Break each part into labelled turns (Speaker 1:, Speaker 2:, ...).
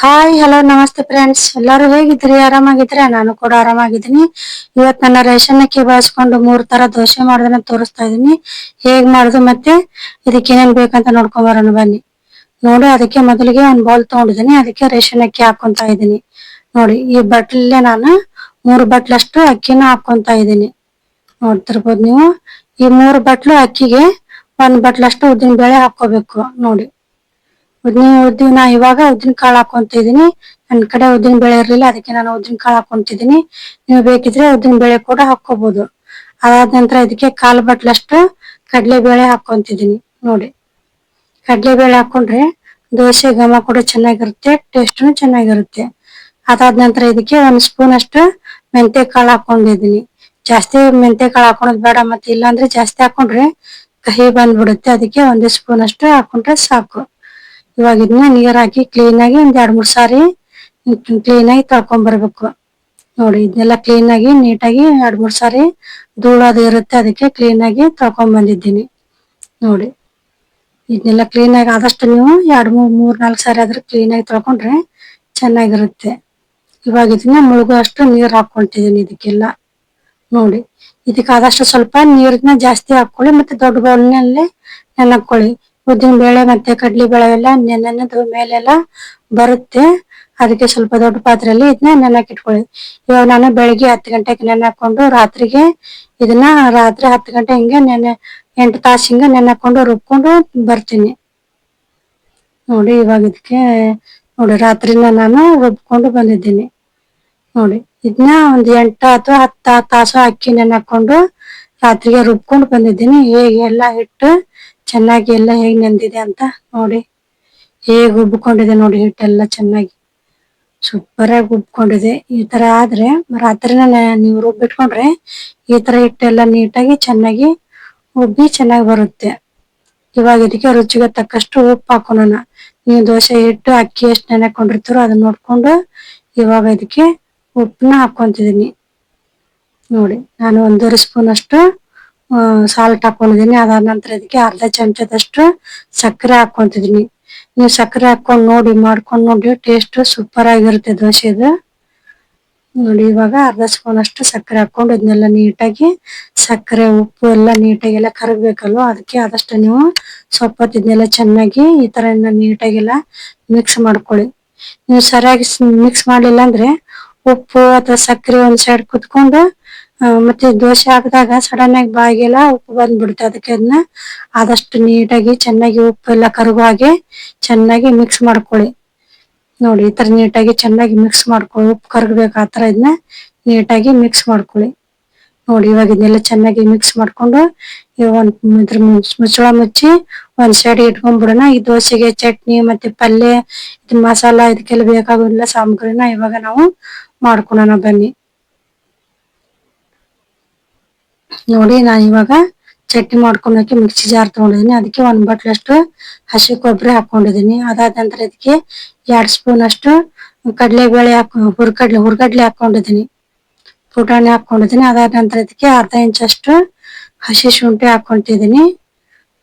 Speaker 1: Hi hello ನಮಸ್ತೆ friends, ಎಲ್ಲರೂ ಹೇಗಿದ್ದೀರಿ? ಆರಾಮಾಗಿದ್ರೆ ನಾನು ಕೂಡ ಆರಾಮಾಗಿದ್ದೀನಿ. ಇವತ್ತು ನನ್ನ ರೇಷನ್ ಅಕ್ಕಿ ಬಳಸ್ಕೊಂಡು 3 ತರ ದೋಸೆ ಮಾಡೋದನ್ನ ತೋರಿಸ್ತಾ ಇದೀನಿ. ಹೇಗ್ ಮಾಡುದು ಮತ್ತೆ ಇದಕ್ಕೆ ಏನೇನ್ ಬೇಕಂತ ನೋಡ್ಕೊಂಡ್ ಬರೋಣ ಬನ್ನಿ. ನೋಡಿ, ಅದಕ್ಕೆ ಮೊದಲಿಗೆ ಒಂದು ಬೌಲ್ ತಗೊಂಡಿದ್ದೀನಿ. ಅದಕ್ಕೆ ರೇಷನ್ ಅಕ್ಕಿ ಹಾಕೊಂತ ಇದ್ದೀನಿ. ನೋಡಿ, ಈ ಬಟ್ಲಲ್ಲೇ ನಾನು 3 ಬಟ್ಲಷ್ಟು ಅಕ್ಕಿನ ಹಾಕೊಂತ ಇದ್ದೀನಿ. ನೋಡ್ತಿರ್ಬೋದು ನೀವು. ಈ 3 ಬಟ್ಲು ಅಕ್ಕಿಗೆ 1 ಬಟ್ಲಷ್ಟು ಉದ್ದಿನ ಬೇಳೆ ಹಾಕೋಬೇಕು. ನೋಡಿ, ನಾ ಇವಾಗ ಉದ್ದಿನ ಕಾಳು ಹಾಕೊಂತಿದೀನಿ. ನನ್ ಕಡೆ ಉದ್ದಿನ ಬೇಳೆ ಇರ್ಲಿಲ್ಲ, ಅದಕ್ಕೆ ನಾನು ಉದ್ದಿನ ಕಾಳು ಹಾಕೊಂತಿದೀನಿ. ನೀವು ಬೇಕಿದ್ರೆ ಉದ್ದಿನ ಬೇಳೆ ಕೂಡ ಹಾಕೋಬಹುದು. ಅದಾದ ನಂತರ ಇದಕ್ಕೆ 1/4 ಬಟ್ಲಷ್ಟು ಕಡಲೆ ಬೇಳೆ ಹಾಕೊಂತಿದೀನಿ. ನೋಡಿ, ಕಡಲೆ ಬೇಳೆ ಹಾಕೊಂಡ್ರೆ ದೋಸೆ ಘಮ ಕೂಡ ಚೆನ್ನಾಗಿರುತ್ತೆ, ಟೇಸ್ಟ್ನು ಚೆನ್ನಾಗಿರುತ್ತೆ. ಅದಾದ ನಂತರ ಇದಕ್ಕೆ 1 ಸ್ಪೂನ್ ಅಷ್ಟು ಮೆಂತೆ ಕಾಳು ಹಾಕೊಂಡಿದೀನಿ. ಜಾಸ್ತಿ ಮೆಂತೆ ಕಾಳು ಹಾಕೊಳೋದು ಬೇಡ, ಮತ್ತೆ ಇಲ್ಲಾಂದ್ರೆ ಜಾಸ್ತಿ ಹಾಕೊಂಡ್ರೆ ಕಹಿ ಬಂದ್ಬಿಡುತ್ತೆ. ಅದಕ್ಕೆ 1 ಸ್ಪೂನ್ ಅಷ್ಟು ಹಾಕೊಂಡ್ರೆ ಸಾಕು. ಇವಾಗ ಇದನ್ನ ನೀರ್ ಹಾಕಿ ಕ್ಲೀನ್ ಆಗಿ 1-2-3 ಸಾರಿ ಕ್ಲೀನ್ ಆಗಿ ತೊಳ್ಕೊಂಡ್ ಬರ್ಬೇಕು. ನೋಡಿ, ಇದನ್ನೆಲ್ಲ ಕ್ಲೀನ್ ಆಗಿ ನೀಟಾಗಿ 2-3 ಸಾರಿ ಧೂಳದು ಇರುತ್ತೆ, ಅದಕ್ಕೆ ಕ್ಲೀನ್ ಆಗಿ ತೊಳ್ಕೊಂಡ್ ಬಂದಿದ್ದೀನಿ. ನೋಡಿ, ಇದನ್ನೆಲ್ಲ ಕ್ಲೀನ್ ಆಗಿ ಆದಷ್ಟು ನೀವು 2-3-4 ಸಾರಿ ಆದ್ರೂ ಕ್ಲೀನ್ ಆಗಿ ತೊಳ್ಕೊಂಡ್ರೆ ಚೆನ್ನಾಗಿರುತ್ತೆ. ಇವಾಗ ಇದನ್ನ ಮುಳುಗೋ ಅಷ್ಟು ನೀರ್ ಹಾಕೊಂತಿದೀನಿ ಇದಕ್ಕೆಲ್ಲ. ನೋಡಿ, ಇದಕ್ಕೆ ಆದಷ್ಟು ಸ್ವಲ್ಪ ನೀರನ್ನ ಜಾಸ್ತಿ ಹಾಕೊಳ್ಳಿ, ಮತ್ತೆ ದೊಡ್ಡ ಬೌಲ್ನಲ್ಲೇ ನೆನಕೊಳ್ಳಿ. ಉದ್ದಿನ ಬೇಳೆ ಮತ್ತೆ ಕಡ್ಲಿ ಬೇಳೆ ಎಲ್ಲ ನೆನೆದ ಮೇಲೆಲ್ಲ ಬರುತ್ತೆ, ಅದಕ್ಕೆ ಸ್ವಲ್ಪ ದೊಡ್ಡ ಪಾತ್ರೆಯಲ್ಲಿ ಇದನ್ನ ನೆನಕ್ ಇಟ್ಕೊಳ್ಳಿ. ಇವಾಗ ನಾನು ಬೆಳಿಗ್ಗೆ 10 ಗಂಟೆಗೆ ನೆನೆಕೊಂಡು ರಾತ್ರಿಗೆ ಇದನ್ನ ರಾತ್ರಿ 10 ಗಂಟೆ ಹಿಂಗೆ 8 ತಾಸು ಹಿಂಗೆ ನೆನೆಕೊಂಡು ರುಬ್ಕೊಂಡು ಬರ್ತೀನಿ. ನೋಡಿ, ಇವಾಗ ಇದಕ್ಕೆ ನೋಡಿ ರಾತ್ರಿನ ನಾನು ರುಬ್ಕೊಂಡು ಬಂದಿದ್ದೀನಿ. ನೋಡಿ, ಇದನ್ನ 8 ಅಥವಾ 10 ತಾಸು ಅಕ್ಕಿ ನೆನೆಕೊಂಡು ರಾತ್ರಿಗೆ ರುಬ್ಕೊಂಡು ಬಂದಿದ್ದೀನಿ. ಹೇಗೆ ಎಲ್ಲ ಹಿಟ್ಟು ಚೆನ್ನಾಗಿ ಎಲ್ಲ ಹೇಗ್ ನೆಂದಿದೆ ಅಂತ ನೋಡಿ. ಹೇಗ್ ಉಬ್ಕೊಂಡಿದೆ ನೋಡಿ, ಹಿಟ್ಟೆಲ್ಲ ಚೆನ್ನಾಗಿ ಸೂಪರ್ ಆಗಿ ಉಬ್ಕೊಂಡಿದೆ. ಈ ತರ ಆದ್ರೆ ರಾತ್ರಿನ ನೀವು ರುಬ್ಬಿಟ್ಕೊಂಡ್ರೆ ಈ ತರ ಹಿಟ್ಟೆಲ್ಲ ನೀಟಾಗಿ ಚೆನ್ನಾಗಿ ಉಬ್ಬಿ ಚೆನ್ನಾಗಿ ಬರುತ್ತೆ. ಇವಾಗ ಇದಕ್ಕೆ ರುಚಿಗೆ ತಕ್ಕಷ್ಟು ಉಪ್ಪು ಹಾಕೋಣ. ನೀವು ದೋಸೆ ಹಿಟ್ಟು ಅಕ್ಕಿ ಎಷ್ಟು ನೆನೆಕೊಂಡಿರ್ತೀರೋ ಅದನ್ನ ನೋಡ್ಕೊಂಡು ಇವಾಗ ಇದಕ್ಕೆ ಉಪ್ಪನ್ನ ಹಾಕೊಂತಿದೀನಿ. ನೋಡಿ, ನಾನು 1.5 ಸ್ಪೂನ್ ಅಷ್ಟು ಸಾಲ್ಟ್ ಹಾಕೊಂಡಿದೀನಿ. ಅದಾದ ನಂತರ ಇದಕ್ಕೆ ಅರ್ಧ ಚಮಚದಷ್ಟು ಸಕ್ಕರೆ ಹಾಕೊಂತಿದೀನಿ. ನೀವು ಸಕ್ಕರೆ ಹಾಕೊಂಡ್ ನೋಡಿ, ಮಾಡ್ಕೊಂಡ್ ನೋಡಿ, ಟೇಸ್ಟ್ ಸೂಪರ್ ಆಗಿರುತ್ತೆ ದೋಸೆದು. ನೋಡಿ, ಇವಾಗ ಅರ್ಧ ಸ್ಪೂನ್ ಅಷ್ಟು ಸಕ್ಕರೆ ಹಾಕೊಂಡು ಇದನ್ನೆಲ್ಲ ನೀಟಾಗಿ ಸಕ್ಕರೆ ಉಪ್ಪು ಎಲ್ಲ ನೀಟಾಗಿ ಎಲ್ಲ ಕರಗ್ಬೇಕಲ್ವಾ, ಅದಕ್ಕೆ ಆದಷ್ಟು ನೀವು ಸ್ವಲ್ಪ ಹೊತ್ತು ಇದನ್ನೆಲ್ಲ ಚೆನ್ನಾಗಿ ಈ ತರ ನೀಟಾಗೆಲ್ಲ ಮಿಕ್ಸ್ ಮಾಡ್ಕೊಳ್ಳಿ. ನೀವು ಸರಿಯಾಗಿ ಮಿಕ್ಸ್ ಮಾಡ್ಲಿಲ್ಲ ಅಂದ್ರೆ ಉಪ್ಪು ಅಥವಾ ಸಕ್ಕರೆ ಒಂದ್ ಸೈಡ್ ಕುತ್ಕೊಂಡು ಮತ್ತೆ ದೋಸೆ ಹಾಕಿದಾಗ ಸಡನ್ ಆಗಿ ಬಾಯಿಗೆಲ್ಲ ಉಪ್ಪು ಬಂದ್ಬಿಡುತ್ತೆ. ಅದಕ್ಕೆ ಅದನ್ನ ಆದಷ್ಟು ನೀಟಾಗಿ ಚೆನ್ನಾಗಿ ಉಪ್ಪು ಎಲ್ಲ ಕರಗೋ ಹಾಗೆ ಚೆನ್ನಾಗಿ ಮಿಕ್ಸ್ ಮಾಡ್ಕೊಳ್ಳಿ. ನೋಡಿ, ಈ ತರ ನೀಟಾಗಿ ಚೆನ್ನಾಗಿ ಮಿಕ್ಸ್ ಮಾಡ್ಕೊಳ್ಳಿ. ಉಪ್ಪು ಕರಗಬೇಕು ಆ ತರ ಇದನ್ನ ನೀಟಾಗಿ ಮಿಕ್ಸ್ ಮಾಡ್ಕೊಳ್ಳಿ. ನೋಡಿ, ಇವಾಗ ಇದನ್ನೆಲ್ಲ ಚೆನ್ನಾಗಿ ಮಿಕ್ಸ್ ಮಾಡ್ಕೊಂಡು ಇದ್ರ ಮುಚ್ಚಳ ಮುಚ್ಚಿ ಒಂದ್ ಸೈಡ್ ಇಟ್ಕೊಂಡ್ಬಿಡೋಣ. ಈ ದೋಸೆಗೆ ಚಟ್ನಿ ಮತ್ತೆ ಪಲ್ಯ, ಮಸಾಲ ಇದಕ್ಕೆಲ್ಲ ಬೇಕಾಗಿಲ್ಲ ಸಾಮಗ್ರಿನ ಇವಾಗ ನಾವು ಮಾಡ್ಕೊಳ್ಳೋಣ ಬನ್ನಿ. ನೋಡಿ, ನಾನು ಇವಾಗ ಚಟ್ನಿ ಮಾಡ್ಕೊಳಕ್ಕೆ ಮಿಕ್ಸಿ ಜಾರ್ ತಗೊಂಡಿದ್ದೀನಿ. ಅದಕ್ಕೆ 1 ಬಟ್ಲಷ್ಟು ಹಸಿ ಕೊಬ್ಬರಿ ಹಾಕೊಂಡಿದೀನಿ. ಅದಾದ ನಂತರ ಇದಕ್ಕೆ 2 ಸ್ಪೂನ್ ಅಷ್ಟು ಕಡಲೆಬೇಳೆ ಹುರ್ಗಡ್ಲೆ ಹಾಕೊಂಡಿದೀನಿ, ಪುಟಾಣಿ ಹಾಕೊಂಡಿದೀನಿ. ಅದಾದ ನಂತರ ಇದಕ್ಕೆ ಅರ್ಧ ಇಂಚಷ್ಟು ಹಸಿ ಶುಂಠಿ ಹಾಕೊಂತಿದೀನಿ.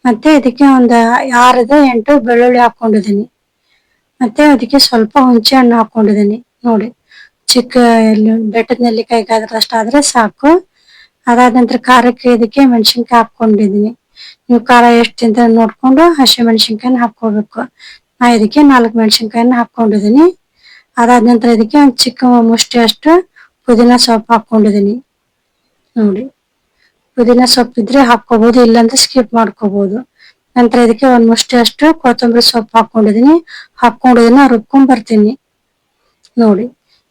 Speaker 1: ಮತ್ತೆ ಇದಕ್ಕೆ ಒಂದು 6-8 ಬೆಳ್ಳುಳ್ಳಿ ಹಾಕೊಂಡಿದೀನಿ. ಮತ್ತೆ ಅದಕ್ಕೆ ಸ್ವಲ್ಪ ಹುಣಸೆ ಹಣ್ಣು ಹಾಕೊಂಡಿದೀನಿ. ನೋಡಿ, ಚಿಕ್ಕ ಬೆಟ್ಟದ ನೆಲ್ಲಿಕಾಯಿಗಾದ್ರಷ್ಟು ಆದ್ರೆ ಸಾಕು. ಅದಾದ ನಂತರ ಖಾರಕ್ಕೆ ಇದಕ್ಕೆ ಮೆಣಸಿನ್ಕಾಯಿ ಹಾಕೊಂಡಿದೀನಿ. ನೀವು ಖಾರ ಎಷ್ಟು ತಿಂತ ನೋಡ್ಕೊಂಡು ಹಸಿ ಮೆಣಸಿನ್ಕಾಯಿನ ಹಾಕೋಬೇಕು. ನಾ ಇದಕ್ಕೆ 4 ಮೆಣಸಿನ್ಕಾಯಿನ ಹಾಕೊಂಡಿದೀನಿ. ಅದಾದ ನಂತರ ಇದಕ್ಕೆ ಒಂದು ಚಿಕ್ಕ ಮುಷ್ಟಿ ಅಷ್ಟು ಪುದೀನ ಸೊಪ್ಪು ಹಾಕೊಂಡಿದೀನಿ. ನೋಡಿ, ಪುದೀನ ಸೊಪ್ಪು ಇದ್ರೆ ಹಾಕೋಬಹುದು, ಇಲ್ಲಾಂದ್ರೆ ಸ್ಕಿಪ್ ಮಾಡ್ಕೋಬಹುದು. ನಂತರ ಇದಕ್ಕೆ 1 ಮುಷ್ಟಿ ಅಷ್ಟು ಕೊತ್ತಂಬರಿ ಸೊಪ್ಪು ಹಾಕೊಂಡಿದೀನಿ. ಹಾಕೊಂಡು ಇದನ್ನ ರುಬ್ಕೊಂಡ್ ಬರ್ತೀನಿ. ನೋಡಿ,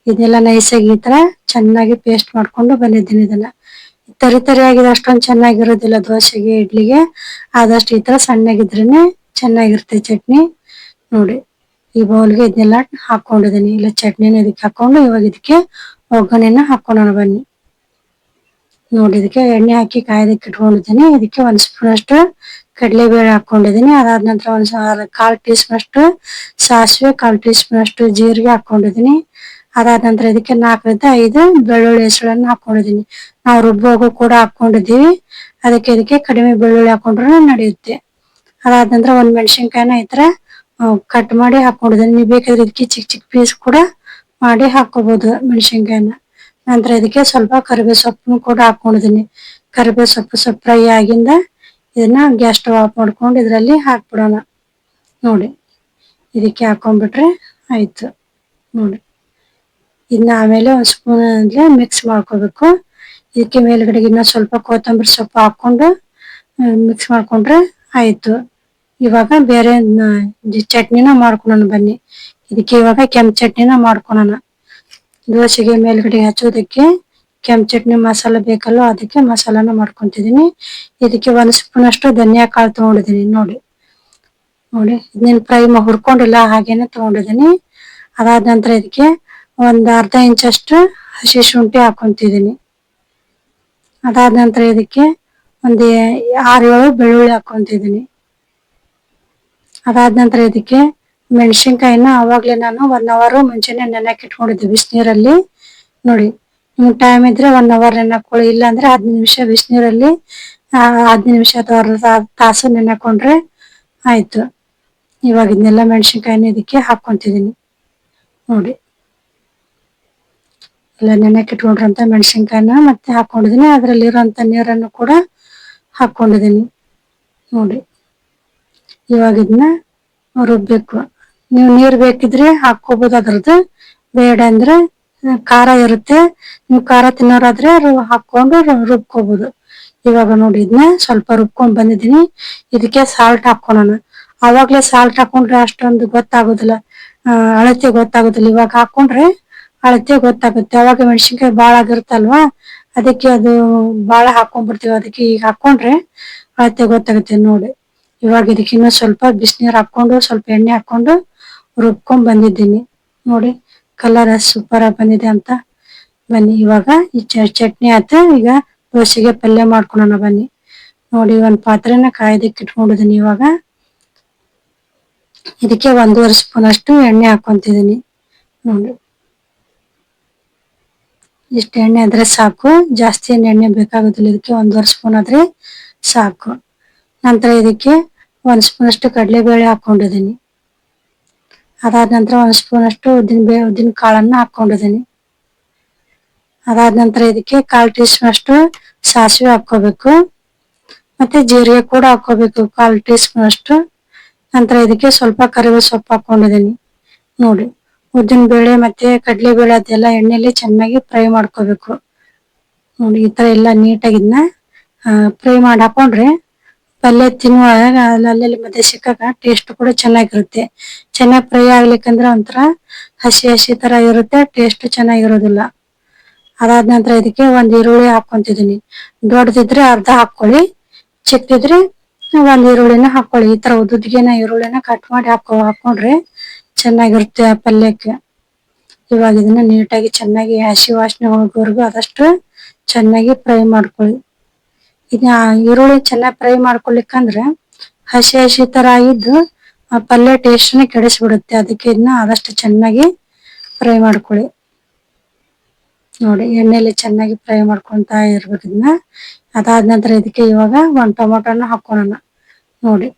Speaker 1: ಇದನ್ನೆಲ್ಲ ನೈಸಾಗಿ ಈ ತರ ಚೆನ್ನಾಗಿ ಪೇಸ್ಟ್ ಮಾಡ್ಕೊಂಡು ಬಂದಿದ್ದೀನಿ. ಇದನ್ನ ತರಿ ಆಗಿದೆ ಅಷ್ಟೊಂದು ಚೆನ್ನಾಗಿರೋದಿಲ್ಲ ದೋಸೆಗೆ ಇಡ್ಲಿಗೆ, ಆದಷ್ಟು ಈ ತರ ಸಣ್ಣಗಿದ್ರೇನೆ ಚೆನ್ನಾಗಿರುತ್ತೆ ಚಟ್ನಿ. ನೋಡಿ, ಈ ಬೌಲ್ಗೆ ಇದನ್ನೆಲ್ಲ ಹಾಕೊಂಡಿದೀನಿ. ಇಲ್ಲ ಚಟ್ನಿನ ಇದಕ್ಕೆ ಹಾಕೊಂಡು ಇವಾಗ ಇದಕ್ಕೆ ಒಗ್ಗರಣೆನ ಹಾಕೋಣ ಬನ್ನಿ. ನೋಡಿ, ಇದಕ್ಕೆ ಎಣ್ಣೆ ಹಾಕಿ ಕಾಯ್ದಕ್ಕೆ ಇಟ್ಕೊಂಡಿದ್ದೀನಿ. ಇದಕ್ಕೆ 1 ಸ್ಪೂನ್ ಅಷ್ಟು ಕಡಲೆಬೇಳೆ ಹಾಕೊಂಡಿದೀನಿ. ಅದಾದ ನಂತರ 1/4 ಟೀ ಸ್ಪೂನ್ ಅಷ್ಟು ಸಾಸಿವೆ, 1/4 ಟೀ ಸ್ಪೂನ್ ಅಷ್ಟು ಜೀರಿಗೆ ಹಾಕೊಂಡಿದೀನಿ. ಅದಾದ ನಂತರ ಇದಕ್ಕೆ 4-5 ಬೆಳ್ಳುಳ್ಳಿ ಹೆಸಳನ್ನ ಹಾಕೊಂಡಿದೀನಿ. ನಾವು ರುಬ್ಬೋಗು ಕೂಡ ಹಾಕೊಂಡಿದೀವಿ, ಅದಕ್ಕೆ ಇದಕ್ಕೆ ಕಡಿಮೆ ಬೆಳ್ಳುಳ್ಳಿ ಹಾಕೊಂಡ್ರೆ ನಡೆಯುತ್ತೆ. ಅದಾದ ನಂತರ 1 ಮೆಣಸಿನ್ಕಾಯಿನ ಈ ತರ ಕಟ್ ಮಾಡಿ ಹಾಕೊಂಡಿದ್ದೀನಿ. ನೀವು ಬೇಕಾದ್ರೆ ಇದಕ್ಕೆ ಚಿಕ್ಕ ಚಿಕ್ಕ ಪೀಸ್ ಕೂಡ ಮಾಡಿ ಹಾಕೋಬಹುದು ಮೆಣಸಿನ್ಕಾಯಿನ. ನಂತರ ಇದಕ್ಕೆ ಸ್ವಲ್ಪ ಕರಿಬೇವು ಸೊಪ್ಪನ್ನು ಕೂಡ ಹಾಕೊಂಡಿದ್ದೀನಿ. ಕರಿಬೇವು ಸೊಪ್ಪು ಸ್ವಲ್ಪ ಫ್ರೈ ಆಗಿಂದ ಇದನ್ನ ಗ್ಯಾಸ್ ಸ್ಟವ್ ಆಫ್ ಮಾಡ್ಕೊಂಡು ಇದರಲ್ಲಿ ಹಾಕ್ಬಿಡೋಣ. ನೋಡಿ, ಇದಕ್ಕೆ ಹಾಕೊಂಡ್ಬಿಟ್ರೆ ಆಯ್ತು. ನೋಡಿ, ಇದನ್ನ ಆಮೇಲೆ ಒಂದ್ ಸ್ಪೂನ್ ಅಂದ್ರೆ ಮಿಕ್ಸ್ ಮಾಡ್ಕೋಬೇಕು. ಇದಕ್ಕೆ ಮೇಲ್ಗಡೆಗೆ ಇನ್ನೂ ಸ್ವಲ್ಪ ಕೊತ್ತಂಬರಿ ಸೊಪ್ಪು ಹಾಕೊಂಡು ಮಿಕ್ಸ್ ಮಾಡ್ಕೊಂಡ್ರೆ ಆಯ್ತು. ಇವಾಗ ಬೇರೆ ಚಟ್ನಿನ ಮಾಡ್ಕೊಳೋಣ ಬನ್ನಿ. ಇದಕ್ಕೆ ಇವಾಗ ಕೆಂಪು ಚಟ್ನಿನ ಮಾಡ್ಕೊಳೋಣ. ದೋಸೆಗೆ ಮೇಲ್ಗಡೆ ಹಚ್ಚೋದಕ್ಕೆ ಕೆಂಪು ಚಟ್ನಿ ಮಸಾಲ ಬೇಕಲ್ಲ, ಅದಕ್ಕೆ ಮಸಾಲಾನ ಮಾಡ್ಕೊಂತಿದೀನಿ. ಇದಕ್ಕೆ 1 ಸ್ಪೂನ್ ಅಷ್ಟು ಧನಿಯಾ ಕಾಳು ತಗೊಂಡಿದೀನಿ. ನೋಡಿ, ಇದನ್ನ ಫ್ರೈ ಹುರ್ಕೊಂಡಿಲ್ಲ, ಹಾಗೇನೆ ತಗೊಂಡಿದೀನಿ. ಅದಾದ ನಂತರ ಇದಕ್ಕೆ ಒಂದ್ ಅರ್ಧ ಇಂಚಷ್ಟು ಹಸಿ ಶುಂಠಿ ಹಾಕೊಂತಿದೀನಿ. ಅದಾದ ನಂತರ ಇದಕ್ಕೆ ಒಂದ್ 6-7 ಬೆಳ್ಳುಳ್ಳಿ ಹಾಕೊಂತಿದೀನಿ. ಅದಾದ ನಂತರ ಇದಕ್ಕೆ ಮೆಣಸಿನ್ಕಾಯಿನ ಅವಾಗ್ಲೇ ನಾನು 1 ಅವರ್ ಮುಂಚೆನೆ ನೆನೆಯಕ್ಕೆ ಇಟ್ಕೊಂಡಿದ್ದೆ ಬಿಸಿನೀರಲ್ಲಿ. ನೋಡಿ, ನಿಮ್ಗೆ ಟೈಮ್ ಇದ್ರೆ 1 ಅವರ್ ನೆನೆಕೊಳ್ಳಿ, ಇಲ್ಲ ಅಂದ್ರೆ 15 ನಿಮಿಷ ಬಿಸಿನೀರಲ್ಲಿ 15 ನಿಮಿಷ ಅಥವಾ ಅರ್ಧ ತಾಸು ನೆನೆಕೊಂಡ್ರೆ ಆಯ್ತು. ಇವಾಗ ಇದನ್ನೆಲ್ಲ ಮೆಣಸಿನ್ಕಾಯಿನ ಇದಕ್ಕೆ ಹಾಕೊಂತಿದೀನಿ. ನೋಡಿ, ಎಲ್ಲ ನೆನೆಯಕ್ಕೆ ಇಟ್ಕೊಂಡ್ರಂತ ಮೆಣಸಿನ್ಕಾಯಿನ ಮತ್ತೆ ಹಾಕೊಂಡಿದೀನಿ. ಅದ್ರಲ್ಲಿರುವಂತ ನೀರನ್ನು ಕೂಡ ಹಾಕೊಂಡಿದೀನಿ. ನೋಡಿ, ಇವಾಗ ಇದನ್ನ ರುಬ್ಬೇಕು. ನೀವು ನೀರ್ ಬೇಕಿದ್ರೆ ಹಾಕೋಬಹುದು, ಅದ್ರದ್ದು ಬೇಡ ಅಂದ್ರೆ ಖಾರ ಇರುತ್ತೆ, ನೀವು ಖಾರ ತಿನ್ನೋರಾದ್ರೆ ಹಾಕೊಂಡು ರುಬ್ಕೋಬಹುದು. ಇವಾಗ ನೋಡಿ, ಇದನ್ನ ಸ್ವಲ್ಪ ರುಬ್ಕೊಂಡ್ ಬಂದಿದೀನಿ. ಇದಕ್ಕೆ ಸಾಲ್ಟ್ ಹಾಕೋಣ. ಅವಾಗ್ಲೇ ಸಾಲ್ಟ್ ಹಾಕೊಂಡ್ರೆ ಅಷ್ಟೊಂದು ಗೊತ್ತಾಗೋದಿಲ್ಲ, ಅಳತೆ ಗೊತ್ತಾಗೋದಿಲ್ಲ. ಇವಾಗ ಹಾಕೊಂಡ್ರೆ ಅಳತೆ ಗೊತ್ತಾಗುತ್ತೆ. ಅವಾಗ ಮೆಣಸಿನ್ಕಾಯಿ ಬಾಳ ಆಗಿರುತ್ತಲ್ವಾ, ಅದಕ್ಕೆ ಅದು ಬಾಳ ಹಾಕೊಂಡ್ಬಿಡ್ತೀವಿ. ಅದಕ್ಕೆ ಈಗ ಹಾಕೊಂಡ್ರೆ ಅಳತೆ ಗೊತ್ತಾಗುತ್ತೆ. ನೋಡಿ, ಇವಾಗ ಇದಕ್ಕೆ ಇನ್ನೂ ಸ್ವಲ್ಪ ಬಿಸಿನೀರ್ ಹಾಕೊಂಡು ಸ್ವಲ್ಪ ಎಣ್ಣೆ ಹಾಕೊಂಡು ರುಬ್ಕೊಂಡ್ ಬಂದಿದ್ದೀನಿ. ನೋಡಿ, ಕಲರ್ ಸೂಪರ್ ಆಗಿ ಬಂದಿದೆ ಅಂತ. ಬನ್ನಿ, ಇವಾಗ ಈ ಚಟ್ನಿ ಆಯ್ತು. ಈಗ ದೋಸೆಗೆ ಪಲ್ಯ ಮಾಡ್ಕೊಳ್ಳೋಣ ಬನ್ನಿ. ನೋಡಿ, ಒಂದ್ ಪಾತ್ರೆನ ಕಾಯ್ದಕ್ಕೆ ಇಟ್ಕೊಂಡಿದೀನಿ. ಇವಾಗ ಇದಕ್ಕೆ 1.5 ಸ್ಪೂನ್ ಅಷ್ಟು ಎಣ್ಣೆ ಹಾಕೊಂತಿದೀನಿ. ನೋಡಿ, ಇಷ್ಟು ಎಣ್ಣೆ ಆದ್ರೆ ಸಾಕು, ಜಾಸ್ತಿ ಎಣ್ಣೆ ಬೇಕಾಗುದಿಲ್ಲ. ಇದಕ್ಕೆ 1.5 ಸ್ಪೂನ್ ಆದ್ರೆ ಸಾಕು. ನಂತರ ಇದಕ್ಕೆ 1 ಸ್ಪೂನ್ ಅಷ್ಟು ಕಡಲೆಬೇಳೆ ಹಾಕೊಂಡಿದೀನಿ. ಅದಾದ ನಂತರ 1 ಸ್ಪೂನ್ ಅಷ್ಟು ಉದ್ದಿನ ಕಾಳನ್ನ ಹಾಕೊಂಡಿದೀನಿ. ಅದಾದ ನಂತರ ಇದಕ್ಕೆ 1/4 ಟೀ ಸ್ಪೂನ್ ಅಷ್ಟು ಸಾಸಿವೆ ಹಾಕೋಬೇಕು, ಮತ್ತೆ ಜೀರಿಗೆ ಕೂಡ ಹಾಕೋಬೇಕು 1/4 ಟೀ ಸ್ಪೂನ್ ಅಷ್ಟು. ನಂತರ ಇದಕ್ಕೆ ಸ್ವಲ್ಪ ಕರಿಬೇವು ಸೊಪ್ಪು ಹಾಕೊಂಡಿದೀನಿ. ನೋಡಿ, ಉದ್ದಿನ ಬೇಳೆ ಮತ್ತೆ ಕಡಲೆಬೇಳೆ ಅದೆಲ್ಲ ಎಣ್ಣೆಲಿ ಚೆನ್ನಾಗಿ ಫ್ರೈ ಮಾಡ್ಕೋಬೇಕು. ನೋಡಿ, ಈ ತರ ಎಲ್ಲ ನೀಟಾಗಿ ಇದನ್ನ ಫ್ರೈ ಮಾಡಿ ಹಾಕೊಂಡ್ರೆ ಪಲ್ಯ ತಿನ್ನುವಾಗ ಅಲ್ಲಲ್ಲಿ ಮಧ್ಯೆ ಸಿಕ್ಕಾಗ ಟೇಸ್ಟ್ ಕೂಡ ಚೆನ್ನಾಗಿರುತ್ತೆ. ಚೆನ್ನಾಗಿ ಫ್ರೈ ಆಗ್ಲಿಕ್ಕಂದ್ರೆ ಒಂಥರ ಹಸಿ ಹಸಿ ತರ ಇರುತ್ತೆ, ಟೇಸ್ಟ್ ಚೆನ್ನಾಗಿರೋದಿಲ್ಲ. ಅದಾದ ನಂತರ ಇದಕ್ಕೆ 1 ಈರುಳ್ಳಿ ಹಾಕೊಂತಿದೀನಿ. ದೊಡ್ಡದಿದ್ರೆ ಅರ್ಧ ಹಾಕೊಳ್ಳಿ, ಚಿಕ್ಕದಿದ್ರೆ 1 ಈರುಳ್ಳಿನ ಹಾಕೊಳ್ಳಿ. ಈ ತರ ಉದ್ದುದ್ಗೆನ ಈರುಳ್ಳಿನ ಕಟ್ ಮಾಡಿ ಹಾಕೊಂಡ್ರೆ ಚೆನ್ನಾಗಿರುತ್ತೆ ಆ ಪಲ್ಯಕ್ಕೆ. ಇವಾಗ ಇದನ್ನ ನೀಟಾಗಿ ಚೆನ್ನಾಗಿ ಹಸಿ ವಾಸನೆ ಹೋಗೋವರೆಗೂ ಆದಷ್ಟು ಚೆನ್ನಾಗಿ ಫ್ರೈ ಮಾಡ್ಕೊಳ್ಳಿ. ಇದನ್ನ ಈರುಳ್ಳಿ ಚೆನ್ನಾಗಿ ಫ್ರೈ ಮಾಡ್ಕೊಳ್ಲಿಕ್ಕಂದ್ರೆ ಹಸಿ ಹಸಿ ತರ ಇದ್ದು ಆ ಪಲ್ಯ ಟೇಸ್ಟ್ನ ಕೆಡಿಸ್ಬಿಡುತ್ತೆ. ಅದಕ್ಕೆ ಇದನ್ನ ಆದಷ್ಟು ಚೆನ್ನಾಗಿ ಫ್ರೈ ಮಾಡ್ಕೊಳ್ಳಿ. ನೋಡಿ, ಎಣ್ಣೆಲಿ ಚೆನ್ನಾಗಿ ಫ್ರೈ ಮಾಡ್ಕೊಂತ ಇರ್ಬೇಕು ಇದನ್ನ. ಅದಾದ ನಂತರ ಇದಕ್ಕೆ ಇವಾಗ 1 ಟೊಮೊಟೊನ ಹಾಕೋಣ. ನೋಡಿ,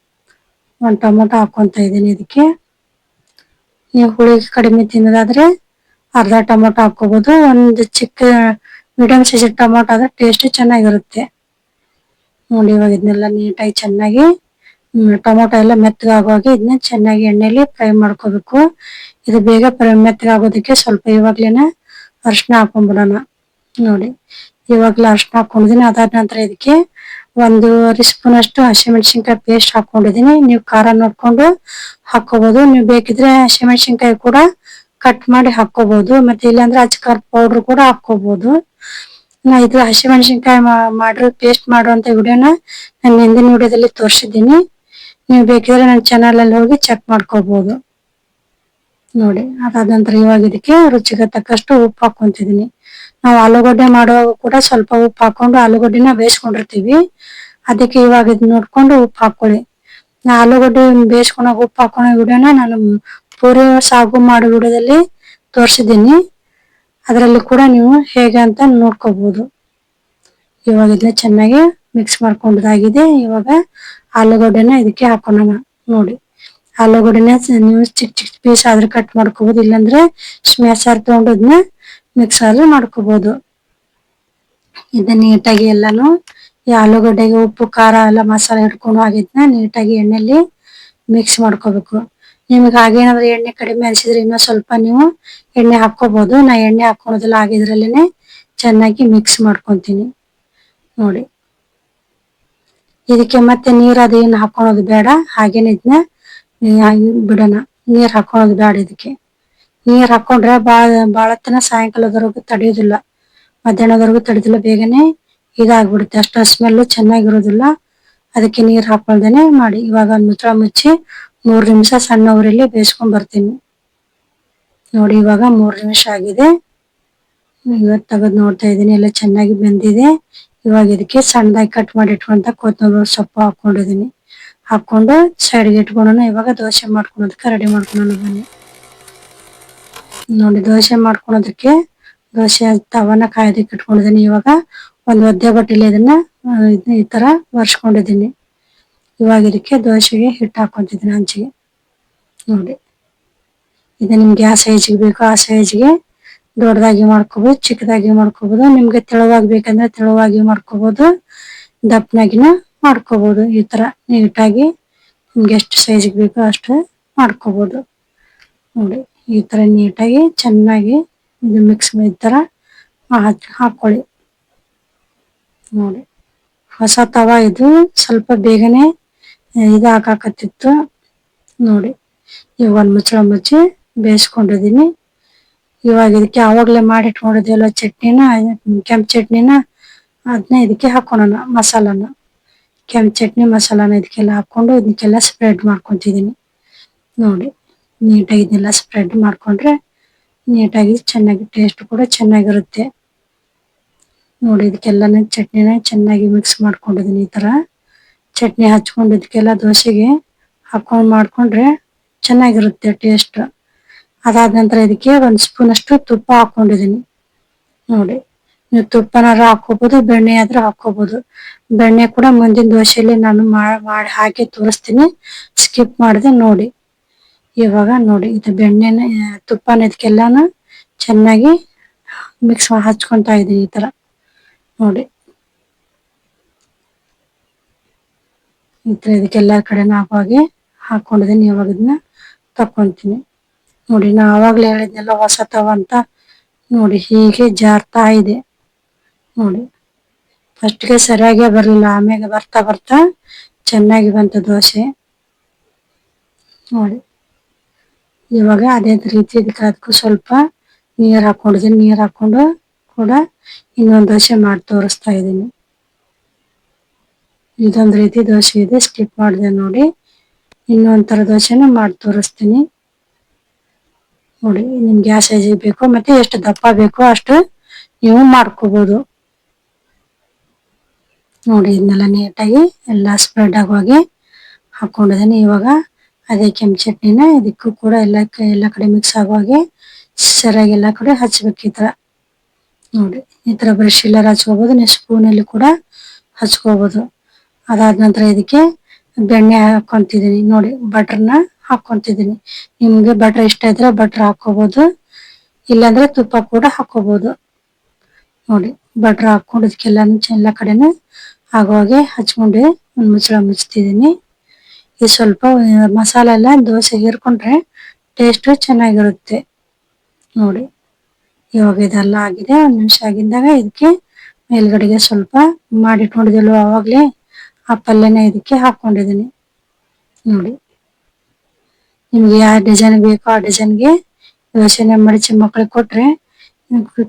Speaker 1: 1 ಟೊಮೊಟೊ ಹಾಕೊಂತ ಇದೀನಿ. ಇದಕ್ಕೆ ನೀವು ಹುಳಿ ಕಡಿಮೆ ತಿನ್ನೋದಾದ್ರೆ ಅರ್ಧ ಟೊಮೊಟೊ ಹಾಕೋಬಹುದು. ಒಂದು ಚಿಕ್ಕ ಮೀಡಿಯಂ ಸೈಜ್ ಟೊಮೊಟೊ ಆದ್ರೆ ಟೇಸ್ಟ್ ಚೆನ್ನಾಗಿರುತ್ತೆ. ನೋಡಿ, ಇವಾಗ ಇದನ್ನೆಲ್ಲ ನೀಟಾಗಿ ಚೆನ್ನಾಗಿ ಟೊಮೊಟೊ ಎಲ್ಲ ಮೆತ್ತಗಾಗುವಾಗ ಇದನ್ನ ಚೆನ್ನಾಗಿ ಎಣ್ಣೆಲಿ ಫ್ರೈ ಮಾಡ್ಕೋಬೇಕು. ಇದು ಬೇಗ ಮೆತ್ತಗಾಗೋದಕ್ಕೆ ಸ್ವಲ್ಪ ಇವಾಗ್ಲೇನೆ ಅರಿಶಿನ ಹಾಕೊಂಡ್ಬಿಡೋಣ. ನೋಡಿ, ಇವಾಗ್ಲೇ ಅರಿಶಿನ ಹಾಕೊಂಡಿದೀನಿ. ಅದಾದ ನಂತರ ಇದಕ್ಕೆ 1 ಸ್ಪೂನ್ ಅಷ್ಟು ಹಸಿಮೆಣಸಿನ್ಕಾಯಿ ಪೇಸ್ಟ್ ಹಾಕೊಂಡಿದೀನಿ. ನೀವು ಖಾರ ನೋಡ್ಕೊಂಡು ಹಾಕೋಬಹುದು. ನೀವು ಬೇಕಿದ್ರೆ ಹಸಿಮೆಣಸಿನ್ಕಾಯಿ ಕೂಡ ಕಟ್ ಮಾಡಿ ಹಾಕೋಬಹುದು, ಮತ್ತೆ ಇಲ್ಲಾಂದ್ರೆ ಅಚ್ಕಾರ್ ಪೌಡರ್ ಕೂಡ ಹಾಕೋಬಹುದು. ನಾ ಇದು ಹಸಿಮೆಣಸಿನ್ಕಾಯಿ ಮಾಡಿರೋ ಪೇಸ್ಟ್ ಮಾಡುವಂತ ವಿಡಿಯೋನ ನಾನು ಹಿಂದಿನ ವಿಡಿಯೋದಲ್ಲಿ ತೋರಿಸಿದ್ದೀನಿ. ನೀವು ಬೇಕಿದ್ರೆ ನನ್ನ ಚಾನಲ್ ಅಲ್ಲಿ ಹೋಗಿ ಚೆಕ್ ಮಾಡ್ಕೋಬಹುದು. ನೋಡಿ, ಅದಾದ ನಂತರ ಇವಾಗ ಇದಕ್ಕೆ ರುಚಿಗೆ ತಕ್ಕಷ್ಟು ಉಪ್ಪು ಹಾಕೊಂತಿದೀನಿ. ನಾವು ಆಲೂಗಡ್ಡೆ ಮಾಡುವಾಗ ಕೂಡ ಸ್ವಲ್ಪ ಉಪ್ಪು ಹಾಕೊಂಡು ಆಲೂಗಡ್ಡೆನ ಬೇಯಿಸ್ಕೊಂಡಿರ್ತೀವಿ. ಅದಕ್ಕೆ ಇವಾಗ ಇದನ್ನ ನೋಡ್ಕೊಂಡು ಉಪ್ಪು ಹಾಕೊಳ್ಳಿ. ನಾ ಆಲೂಗಡ್ಡೆ ಬೇಯಿಸ್ಕೊಂಡಾಗ ಉಪ್ಪು ಹಾಕೊಳ್ಳೋ ವಿಡಿಯೋನ ನಾನು ಪೂರಿ ಸಾಗು ಮಾಡೋ ವಿಡಿಯೋದಲ್ಲಿ ತೋರಿಸಿದ್ದೀನಿ. ಅದರಲ್ಲಿ ಕೂಡ ನೀವು ಹೇಗೆ ಅಂತ ನೋಡ್ಕೋಬಹುದು. ಇವಾಗ ಇದನ್ನ ಚೆನ್ನಾಗಿ ಮಿಕ್ಸ್ ಮಾಡ್ಕೊಂಡಾಗಿದೆ. ಇವಾಗ ಆಲೂಗಡ್ಡೆನ ಇದಕ್ಕೆ ಹಾಕೋಣ. ನೋಡಿ, ಆಲೂಗಡ್ಡೆನ ನೀವು ಚಿಕ್ಕ ಚಿಕ್ಕ ಪೀಸ್ ಆದ್ರೆ ಕಟ್ ಮಾಡ್ಕೋಬಹುದು, ಇಲ್ಲಾಂದ್ರೆ ಸ್ಮ್ಯಾಶರ್ ತಗೊಂಡು ಅದನ್ನ ಮಿಕ್ಸ್ ಆದ್ರೂ ಮಾಡ್ಕೋಬಹುದು. ಇದನ್ನ ನೀಟಾಗಿ ಎಲ್ಲಾನು ಈ ಆಲೂಗಡ್ಡೆಗೆ ಉಪ್ಪು ಖಾರ ಎಲ್ಲ ಮಸಾಲೆ ಹಿಡ್ಕೊಂಡು ಆಗಿದ್ನ ನೀಟಾಗಿ ಎಣ್ಣೆಲಿ ಮಿಕ್ಸ್ ಮಾಡ್ಕೋಬೇಕು. ನಿಮ್ಗೆ ಹಾಗೇನಾದ್ರೆ ಎಣ್ಣೆ ಕಡಿಮೆ ಅನ್ಸಿದ್ರೆ ಇನ್ನೂ ಸ್ವಲ್ಪ ನೀವು ಎಣ್ಣೆ ಹಾಕೋಬಹುದು. ನಾ ಎಣ್ಣೆ ಹಾಕೊಳೋದಿಲ್ಲ, ಆಗಿದ್ರಲ್ಲೇನೆ ಚೆನ್ನಾಗಿ ಮಿಕ್ಸ್ ಮಾಡ್ಕೊಂತೀನಿ ನೋಡಿ. ಇದಕ್ಕೆ ಮತ್ತೆ ನೀರ್ ಅದೇನು ಹಾಕೊಳೋದು ಬೇಡ, ಹಾಗೇನೆ ಇದನ್ನ ಬಿಡೋಣ. ನೀರ್ ಹಾಕೊಳೋದು ಬೇಡ. ಇದಕ್ಕೆ ನೀರ್ ಹಾಕೊಂಡ್ರೆ ಬಾಳತನ ಸಾಯಂಕಾಲದವರೆಗೂ ತಡೆಯೋದಿಲ್ಲ, ಮಧ್ಯಾಹ್ನದವರೆಗೂ ತಡೆದಿಲ್ಲ, ಬೇಗನೆ ಇದಾಗ್ಬಿಡುತ್ತೆ. ಅಷ್ಟು ಸ್ಮೆಲ್ ಚೆನ್ನಾಗಿರೋದಿಲ್ಲ. ಅದಕ್ಕೆ ನೀರ್ ಹಾಕೊಳ್ದೇನೆ ಮಾಡಿ. ಇವಾಗ ಮುಚ್ಚಳ ಮುಚ್ಚಿ 3 ನಿಮಿಷ ಸಣ್ಣ ಉರಿಯಲ್ಲಿ ಬೇಯಿಸ್ಕೊಂಡ್ ಬರ್ತೀನಿ ನೋಡಿ. ಇವಾಗ 3 ನಿಮಿಷ ಆಗಿದೆ. ಇವತ್ತು ತೆಗೆದು ನೋಡ್ತಾ ಇದ್ದೀನಿ, ಎಲ್ಲ ಚೆನ್ನಾಗಿ ಬೆಂದಿದೆ. ಇವಾಗ ಇದಕ್ಕೆ ಸಣ್ಣದಾಗಿ ಕಟ್ ಮಾಡಿ ಇಟ್ಕೊಂತ ಕೊತ್ತಂಬರಿ ಸೊಪ್ಪು ಹಾಕೊಂಡಿದೀನಿ. ಹಾಕೊಂಡು ಸೈಡ್ಗೆ ಇಟ್ಕೊಂಡೋಣ. ಇವಾಗ ದೋಸೆ ಮಾಡ್ಕೊಳೋದಕ್ಕೆ ರೆಡಿ ಮಾಡ್ಕೊಳ್ಳೋಣ ಬನ್ನಿ ನೋಡಿ. ದೋಸೆ ಮಾಡ್ಕೊಳೋದಕ್ಕೆ ದೋಸೆ ತವನ ಕಾಯ್ದಕ್ಕೆ ಇಟ್ಕೊಂಡಿದೀನಿ. ಇವಾಗ ಒಂದು ಒದ್ದೆ ಬಟ್ಟೆಲಿ ಇದನ್ನ ಈ ತರ ಒರೆಸ್ಕೊಂಡಿದೀನಿ. ಇವಾಗ ಇದಕ್ಕೆ ದೋಸೆಗೆ ಹಿಟ್ಟು ಹಾಕೊಂತಿದ್ದೀನಿ ಹಂಚಿಗೆ ನೋಡಿ. ಇದು ನಿಮ್ಗೆ ಯಾವ ಸೈಜ್ಗೆ ಬೇಕೋ ಆ ಸೈಜ್ಗೆ ದೊಡ್ಡದಾಗಿ ಮಾಡ್ಕೋಬಹುದು, ಚಿಕ್ಕದಾಗಿ ಮಾಡ್ಕೋಬಹುದು. ನಿಮ್ಗೆ ತೆಳುವಾಗಿ ಬೇಕಂದ್ರೆ ತೆಳುವಾಗಿ ಮಾಡ್ಕೋಬಹುದು, ದಪ್ಪನಾಗಿನ ಮಾಡ್ಕೋಬಹುದು. ಈ ತರ ನೀಟಾಗಿ ನಿಮ್ಗೆ ಎಷ್ಟು ಸೈಜ್ಗೆ ಬೇಕೋ ಅಷ್ಟು ಮಾಡ್ಕೋಬಹುದು ನೋಡಿ. ಈ ತರ ನೀಟಾಗಿ ಚೆನ್ನಾಗಿ ಇದು ಮಿಕ್ಸ್ ಈ ತರ ಹಾಕೊಳ್ಳಿ ನೋಡಿ. ಹೊಸ ತವ ಇದು, ಸ್ವಲ್ಪ ಬೇಗನೆ ಇದು ಹಾಕಾಕತ್ತಿತ್ತು ನೋಡಿ. ಇವಾಗ ಒಂದು ಮುಚ್ಚಳ ಮುಚ್ಚಿ ಬೇಯಿಸ್ಕೊಂಡಿದೀನಿ. ಇವಾಗ ಇದಕ್ಕೆ ಆವಾಗ್ಲೇ ಮಾಡಿಟ್ಕೊಂಡಿದ್ದೀವಲ್ಲ ಚಟ್ನಿನ, ಕೆಂಪು ಚಟ್ನಿನ, ಅದನ್ನ ಇದಕ್ಕೆ ಹಾಕೋಣ. ಮಸಾಲಾನ ಕೆಂಪು ಚಟ್ನಿ ಮಸಾಲಾನ ಇದಕ್ಕೆಲ್ಲ ಹಾಕೊಂಡು ಇದಕ್ಕೆಲ್ಲ ಸ್ಪ್ರೆಡ್ ಮಾಡ್ಕೊಂತಿದೀನಿ ನೋಡಿ. ನೀಟಾಗಿ ಇದನ್ನೆಲ್ಲ ಸ್ಪ್ರೆಡ್ ಮಾಡ್ಕೊಂಡ್ರೆ ನೀಟಾಗಿ ಚೆನ್ನಾಗಿ ಟೇಸ್ಟ್ ಕೂಡ ಚೆನ್ನಾಗಿರುತ್ತೆ ನೋಡಿ. ಇದಕ್ಕೆಲ್ಲ ಚಟ್ನಿನ ಚೆನ್ನಾಗಿ ಮಿಕ್ಸ್ ಮಾಡ್ಕೊಂಡಿದೀನಿ. ಈ ತರ ಚಟ್ನಿ ಹಚ್ಕೊಂಡು ಇದಕ್ಕೆಲ್ಲ ದೋಸೆಗೆ ಹಾಕೊಂಡ್ ಮಾಡ್ಕೊಂಡ್ರೆ ಚೆನ್ನಾಗಿರುತ್ತೆ ಟೇಸ್ಟ್. ಅದಾದ ನಂತರ ಇದಕ್ಕೆ 1 ಸ್ಪೂನ್ ಅಷ್ಟು ತುಪ್ಪ ಹಾಕೊಂಡಿದೀನಿ ನೋಡಿ. ನೀವು ತುಪ್ಪನಾರ ಹಾಕೋಬಹುದು, ಬೆಣ್ಣೆ ಆದ್ರೂ ಹಾಕೋಬಹುದು. ಬೆಣ್ಣೆ ಕೂಡ ಮುಂದಿನ ದೋಸೆಯಲ್ಲಿ ನಾನು ಮಾಡಿ ಹಾಕಿ ತೋರಿಸ್ತೀನಿ, ಸ್ಕಿಪ್ ಮಾಡಿದೆ ನೋಡಿ. ಇವಾಗ ನೋಡಿ ಇದು ಬೆಣ್ಣೆನ ತುಪ್ಪನ ಇದಕ್ಕೆಲ್ಲಾನು ಚೆನ್ನಾಗಿ ಮಿಕ್ಸ್ ಹಚ್ಕೊಂತಾ ಇದೀನಿ ಈ ತರ ನೋಡಿ. ಈ ತರ ಇದಕ್ಕೆಲ್ಲ ಕಡೆನೂ ಹಾಗೆ ಹಾಕೊಂಡಿದೀನಿ. ಇವಾಗ ಇದನ್ನ ತಕೊಂತೀನಿ ನೋಡಿ. ನಾ ಆವಾಗ್ಲೇ ಹೇಳಿದ್ನೆಲ್ಲ ಹೊಸ ತವ ಅಂತ ನೋಡಿ. ಹೀಗೆ ಜಾರ್ತಾ ಇದೆ ನೋಡಿ. ಫಸ್ಟ್ಗೆ ಸರಿಯಾಗೇ ಬರ್ಲಿಲ್ಲ, ಆಮೇಲೆ ಬರ್ತಾ ಬರ್ತಾ ಚೆನ್ನಾಗಿ ಬಂತು ದೋಸೆ ನೋಡಿ. ಇವಾಗ ಅದೇ ರೀತಿ ಇದಕ್ಕೆ ಅದಕ್ಕೂ ಸ್ವಲ್ಪ ನೀರ್ ಹಾಕೊಂಡಿದೀನಿ. ನೀರ್ ಹಾಕೊಂಡು ಕೂಡ ಇನ್ನೊಂದು ದೋಸೆ ಮಾಡಿ ತೋರಿಸ್ತಾ ಇದ್ದೀನಿ. ಇದೊಂದು ರೀತಿ ದೋಸೆ ಇದೆ, ಸ್ಕಿಪ್ ಮಾಡಿದೆ ನೋಡಿ. ಇನ್ನೊಂಥರ ದೋಸೆನ ಮಾಡಿ ತೋರಿಸ್ತೀನಿ ನೋಡಿ. ನಿಮ್ಗೆ ಯಾವ ಸೈಜ್ ಬೇಕೋ ಮತ್ತೆ ಎಷ್ಟು ದಪ್ಪ ಬೇಕೋ ಅಷ್ಟು ನೀವು ಮಾಡ್ಕೋಬಹುದು ನೋಡಿ. ಇದನ್ನೆಲ್ಲ ನೀಟಾಗಿ ಎಲ್ಲ ಸ್ಪ್ರೆಡ್ ಆಗುವಾಗೆ ಹಾಕೊಂಡಿದ್ದೀನಿ. ಇವಾಗ ಅದೇ ಕೆಂಪು ಚಟ್ನಿನ ಇದಕ್ಕೂ ಕೂಡ ಎಲ್ಲ ಕಡೆ ಮಿಕ್ಸ್ ಆಗುವಾಗೆ ಸರಿಯಾಗಿ ಎಲ್ಲ ಕಡೆ ಹಚ್ಬೇಕು ಈ ತರ ನೋಡಿ. ಈ ತರ ಬ್ರಷ್ ಎಲ್ಲ ಹಚ್ಕೋಬಹುದು, ನೀವು ಸ್ಪೂನಲ್ಲಿ ಕೂಡ ಹಚ್ಕೋಬಹುದು. ಅದಾದ ನಂತರ ಇದಕ್ಕೆ ಬೆಣ್ಣೆ ಹಾಕೊಂತಿದೀನಿ ನೋಡಿ. ಬಟರ್ನ ಹಾಕೊಂತಿದೀನಿ. ನಿಮ್ಗೆ ಬಟರ್ ಇಷ್ಟ ಇದ್ರೆ ಬಟರ್ ಹಾಕೋಬಹುದು, ಇಲ್ಲಾಂದ್ರೆ ತುಪ್ಪ ಕೂಡ ಹಾಕೋಬಹುದು ನೋಡಿ. ಬಟರ್ ಹಾಕೊಂಡು ಇದಕ್ಕೆಲ್ಲಾನು ಎಲ್ಲ ಕಡೆನೂ ಆಗುವಾಗೆ ಹಚ್ಕೊಂಡು ಒಂದು ಮುಚ್ಚಳ ಮುಚ್ತಿದೀನಿ. ಈ ಸ್ವಲ್ಪ ಮಸಾಲೆ ಎಲ್ಲ ದೋಸೆ ಹೀರ್ಕೊಂಡ್ರೆ ಟೇಸ್ಟ್ ಚೆನ್ನಾಗಿರುತ್ತೆ ನೋಡಿ. ಇವಾಗ ಇದೆಲ್ಲ ಆಗಿದೆ. 1 ನಿಮಿಷ ಆಗಿದ್ದಾಗ ಇದಕ್ಕೆ ಮೇಲ್ಗಡೆಗೆ ಸ್ವಲ್ಪ ಮಾಡಿಟ್ಕೊಂಡಿದ್ವಲ್ವ ಅವಾಗ್ಲೇ ಆ ಪಲ್ಯನ ಇದಕ್ಕೆ ಹಾಕೊಂಡಿದೀನಿ ನೋಡಿ. ನಿಮ್ಗೆ ಯಾವ ಡಿಸೈನ್ ಬೇಕೋ ಆ ಡಿಸೈನ್ಗೆ ದೋಸೆನ ಮಡಚಿ ಮಕ್ಳಿಗೆ ಕೊಟ್ರೆ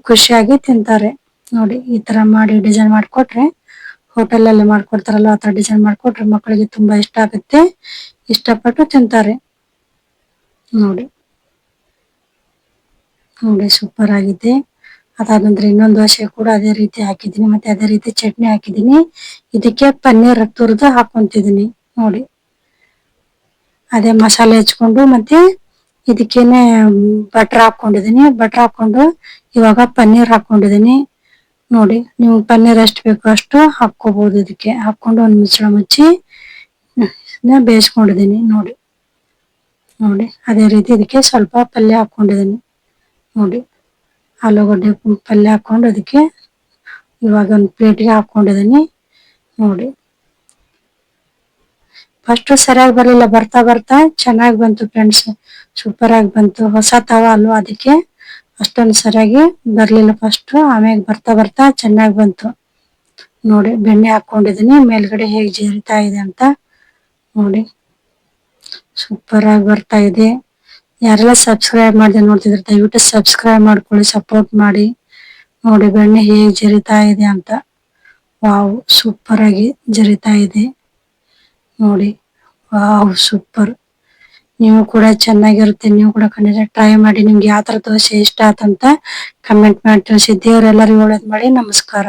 Speaker 1: ಖುಷಿಯಾಗಿ ತಿಂತಾರೆ ನೋಡಿ. ಈ ತರ ಮಾಡಿ ಡಿಸೈನ್ ಮಾಡಿಕೊಟ್ರೆ, ಹೋಟೆಲ್ ಅಲ್ಲಿ ಮಾಡ್ಕೊಡ್ತಾರಲ್ಲ ಆ ತರ ಡಿಸೈನ್ ಮಾಡ್ಕೊಟ್ರೆ ಮಕ್ಕಳಿಗೆ ತುಂಬಾ ಇಷ್ಟ ಆಗುತ್ತೆ, ಇಷ್ಟಪಟ್ಟು ತಿಂತಾರೆ ನೋಡಿ. ನೋಡಿ ಸೂಪರ್ ಆಗಿದೆ. ಅದಾದ ನಂತರ ಇನ್ನೊಂದು ದೋಸೆ ಕೂಡ ಅದೇ ರೀತಿ ಹಾಕಿದೀನಿ, ಮತ್ತೆ ಅದೇ ರೀತಿ ಚಟ್ನಿ ಹಾಕಿದೀನಿ. ಇದಕ್ಕೆ ಪನ್ನೀರ್ ತುರಿದು ಹಾಕೊಂತಿದೀನಿ ನೋಡಿ. ಅದೇ ಮಸಾಲೆ ಹಚ್ಕೊಂಡು ಮತ್ತೆ ಇದಕ್ಕೇನೆ ಬಟರ್ ಹಾಕೊಂಡಿದೀನಿ. ಬಟರ್ ಹಾಕೊಂಡು ಇವಾಗ ಪನ್ನೀರ್ ಹಾಕೊಂಡಿದೀನಿ ನೋಡಿ. ನೀವು ಪನ್ನೀರ್ ಎಷ್ಟು ಬೇಕೋ ಅಷ್ಟು ಹಾಕೋಬಹುದು. ಇದಕ್ಕೆ ಹಾಕೊಂಡು ಒಂದು ಮುಚ್ಚಳ ಮುಚ್ಚಿ ಬೇಯಿಸ್ಕೊಂಡಿದೀನಿ ನೋಡಿ. ನೋಡಿ ಅದೇ ರೀತಿ ಇದಕ್ಕೆ ಸ್ವಲ್ಪ ಪಲ್ಯ ಹಾಕೊಂಡಿದ್ದೀನಿ ನೋಡಿ. ಆಲೂಗಡ್ಡೆ ಪಲ್ಯ ಹಾಕೊಂಡು ಅದಕ್ಕೆ ಇವಾಗ ಒಂದು ಪ್ಲೇಟ್ಗೆ ಹಾಕೊಂಡಿದ್ದೀನಿ ನೋಡಿ. ಫಸ್ಟ್ ಸರಿಯಾಗಿ ಬರಲಿಲ್ಲ, ಬರ್ತಾ ಬರ್ತಾ ಚೆನ್ನಾಗಿ ಬಂತು ಫ್ರೆಂಡ್ಸ್, ಸೂಪರ್ ಆಗಿ ಬಂತು. ಹೊಸ ತವ ಅಲ್ವಾ ಅದಕ್ಕೆ ಅಷ್ಟೊಂದು ಸರಿಯಾಗಿ ಬರ್ಲಿಲ್ಲ ಫಸ್ಟ್, ಆಮೇಲೆ ಬರ್ತಾ ಬರ್ತಾ ಚೆನ್ನಾಗಿ ಬಂತು ನೋಡಿ. ಬೆಣ್ಣೆ ಹಾಕೊಂಡಿದೀನಿ, ಮೇಲ್ಗಡೆ ಹೇಗೆ ಜೇರಿತಾ ಇದೆ ಅಂತ ನೋಡಿ. ಸೂಪರ್ ಆಗಿ ಬರ್ತಾ ಇದೆ. ಯಾರೆಲ್ಲ ಸಬ್ಸ್ಕ್ರೈಬ್ ಮಾಡದೆ ನೋಡ್ತಿದ್ರೆ ದಯವಿಟ್ಟು ಸಬ್ಸ್ಕ್ರೈಬ್ ಮಾಡ್ಕೊಳ್ಳಿ, ಸಪೋರ್ಟ್ ಮಾಡಿ ನೋಡಿ. ಬೆಣ್ಣೆ ಹೇಗೆ ಜರಿತಾ ಇದೆ ಅಂತ, ವಾವ್ ಸೂಪರ್ ಆಗಿ ಜರಿತಾ ಇದೆ ನೋಡಿ. Wow super. ನೀವು ಕೂಡ ಚೆನ್ನಾಗಿರುತ್ತೆ, ನೀವು ಕೂಡ ಖಂಡಿತ ಟ್ರೈ ಮಾಡಿ. ನಿಮ್ಗೆ ಯಾವ ತರ ದೋಸೆ ಇಷ್ಟ ಆತಂತ ಕಮೆಂಟ್ ಮಾಡಿ ತಿಳಿಸಿ. ದೇವರೆಲ್ಲರಿಗೂ ಒಳ್ಳೇದ್ ಮಾಡಿ. ನಮಸ್ಕಾರ.